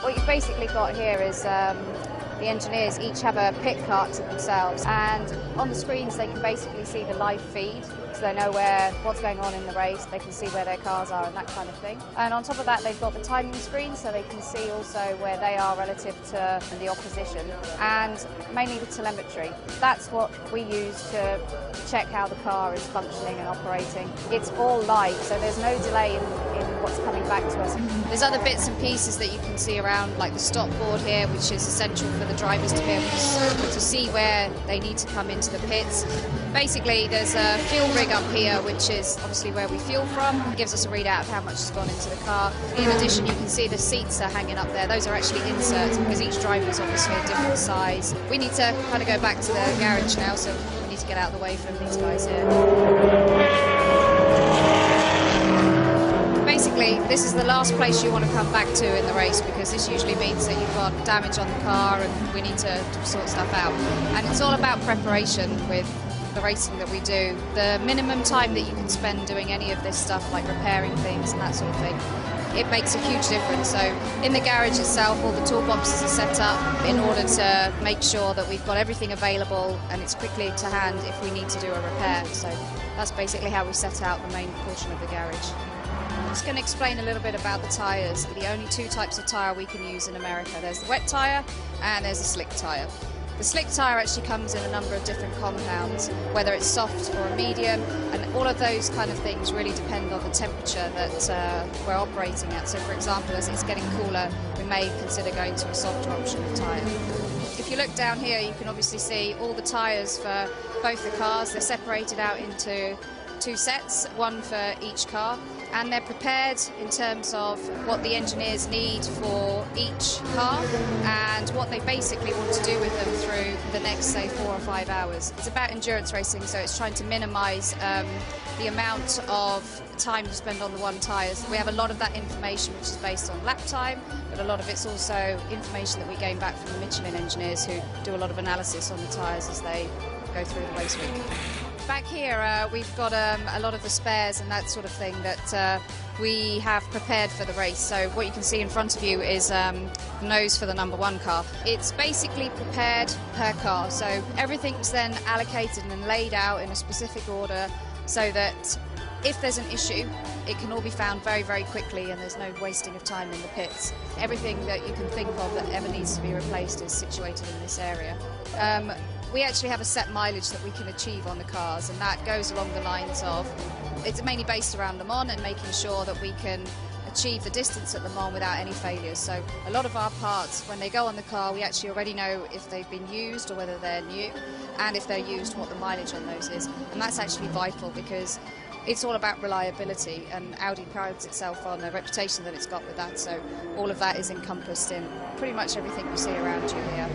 What you've basically got here is the engineers each have a pit cart to themselves, and on the screens they can basically see the live feed, so they know what's going on in the race, they can see where their cars are and that kind of thing. And on top of that they've got the timing screen, so they can see also where they are relative to the opposition, and mainly the telemetry. That's what we use to check how the car is functioning and operating. It's all live, so there's no delay in what's coming back to us. There's other bits and pieces that you can see around, like the stop board here, which is essential for the drivers to be able to see where they need to come into the pits. Basically, there's a fuel rig up here, which is obviously where we fuel from. It gives us a readout of how much has gone into the car. In addition, you can see the seats are hanging up there. Those are actually inserts because each driver is obviously a different size. We need to kind of go back to the garage now, so we need to get out of the way from these guys here. Basically, this is the last place you want to come back to in the race, because this usually means that you've got damage on the car and we need to sort stuff out. And it's all about preparation with the racing that we do. The minimum time that you can spend doing any of this stuff, like repairing things and that sort of thing, it makes a huge difference. So in the garage itself, all the toolboxes are set up in order to make sure that we've got everything available and it's quickly to hand if we need to do a repair. So that's basically how we set out the main portion of the garage. I'm just going to explain a little bit about the tyres. The only two types of tyre we can use in America. There's the wet tyre and there's a slick tyre. The slick tyre actually comes in a number of different compounds, whether it's soft or a medium, and all of those kind of things really depend on the temperature that we're operating at. So for example, as it's getting cooler, we may consider going to a softer option of tyre. If you look down here, you can obviously see all the tyres for both the cars. They're separated out into two sets, one for each car, and they're prepared in terms of what the engineers need for each car and what they basically want to do with them through the next, say, 4 or 5 hours. It's about endurance racing, so it's trying to minimise the amount of time you spend on the one tyres. We have a lot of that information which is based on lap time, but a lot of it's also information that we gain back from the Michelin engineers who do a lot of analysis on the tyres as they go through the race week. Back here we've got a lot of the spares and that sort of thing that we have prepared for the race. So what you can see in front of you is the nose for the number 1 car. It's basically prepared per car, so everything's then allocated and laid out in a specific order so that if there's an issue, it can all be found very, very quickly and there's no wasting of time in the pits. Everything that you can think of that ever needs to be replaced is situated in this area. We actually have a set mileage that we can achieve on the cars, and that goes along the lines of, it's mainly based around Le Mans and making sure that we can achieve the distance at Le Mans without any failures. So a lot of our parts, when they go on the car, we actually already know if they've been used or whether they're new, and if they're used, what the mileage on those is. And that's actually vital because it's all about reliability, and Audi prides itself on the reputation that it's got with that. So all of that is encompassed in pretty much everything you see around you here.